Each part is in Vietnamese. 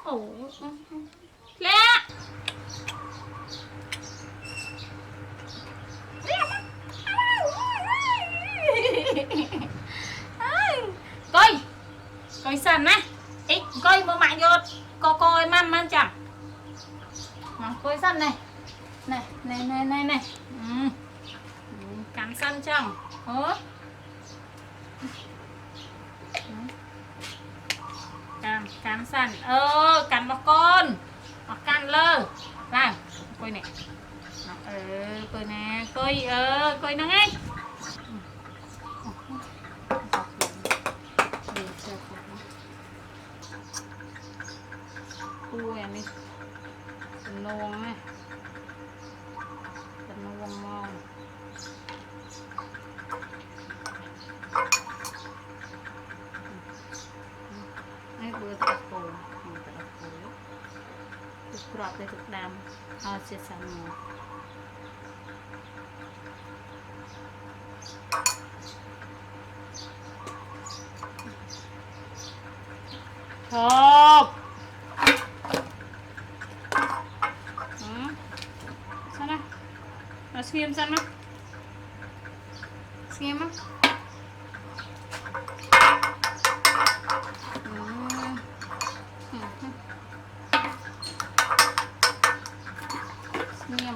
Ồ, lẹ. Coi, coi sần á. Ít coi mơ mạnh vô. Coi man chẳng. Coi sần này. Này. Cắn sân chẳng. Cắn sần. Cắn vào con. Cắn lơ. Làm. Coi này. Coi nè. Coi nó ngay. Ui em đi. Tình nuông này. Tình nuông ngon. Đây bữa thật cổ. Thực rọt đây thực đàm. Sẽ sẵn ngon. Thộp. Sao nào? Nó xiêm sao nào? Xiêm á? Xiêm.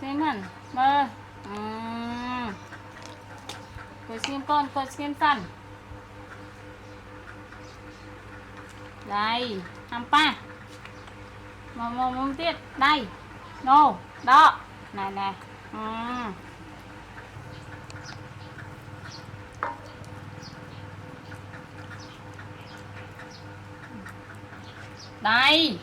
Xem hẳn bơ coi xem con coi xem sẵn đây hampa mồm tiết đây nô đó này đây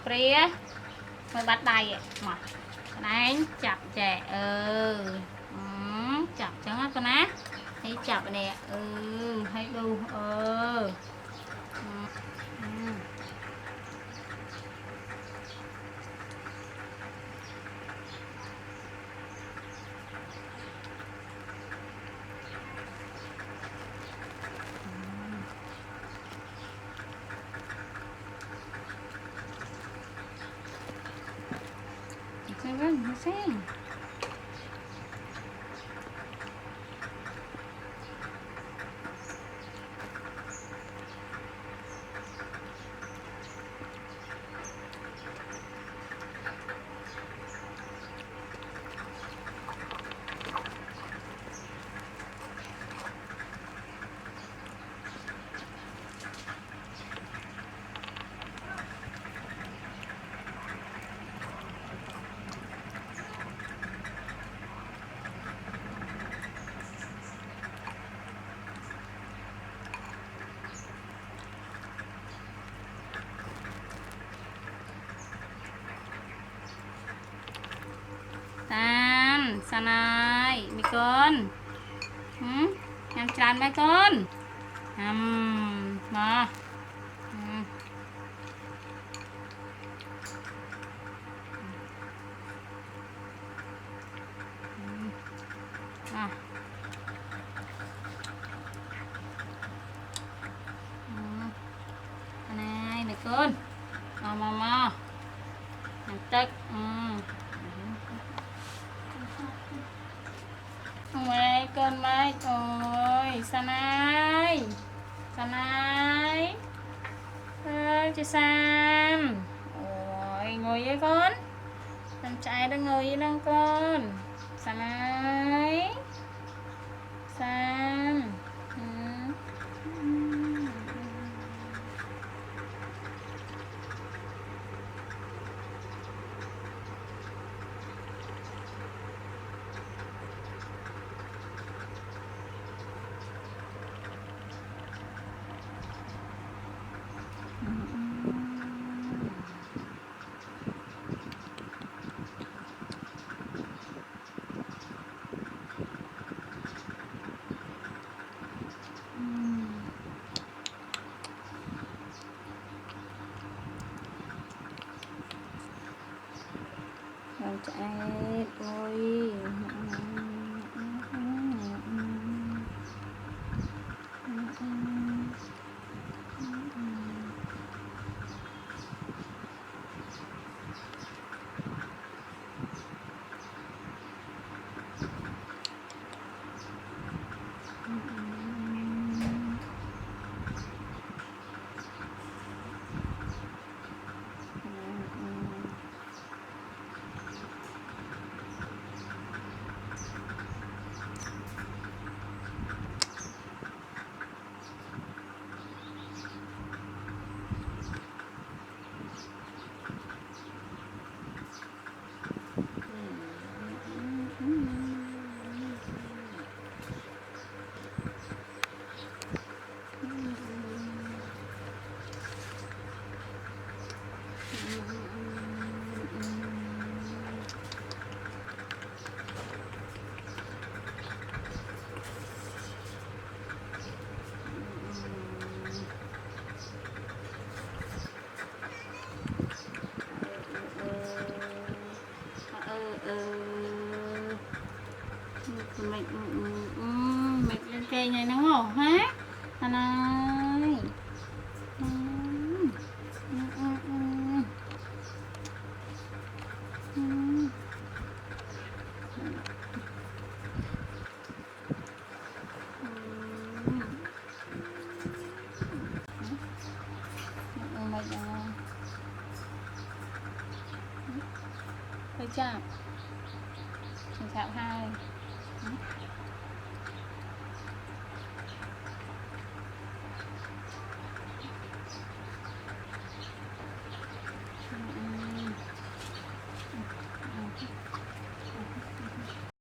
Pria mới bắt đây mà đánh chặt trẻ chặt chẳng hết con á thấy chặt nè hay đu xem San ơi mấy con em tràn mấy con mà này mấy con mà tức mày con mày thôi San ơi chị Sam ôi ngồi với con Sam trai đang ngồi với đâu con Sam ơi Sam con trai ôi mệt lên cây này đúng không hả anh ơi thấy chưa? Chào hai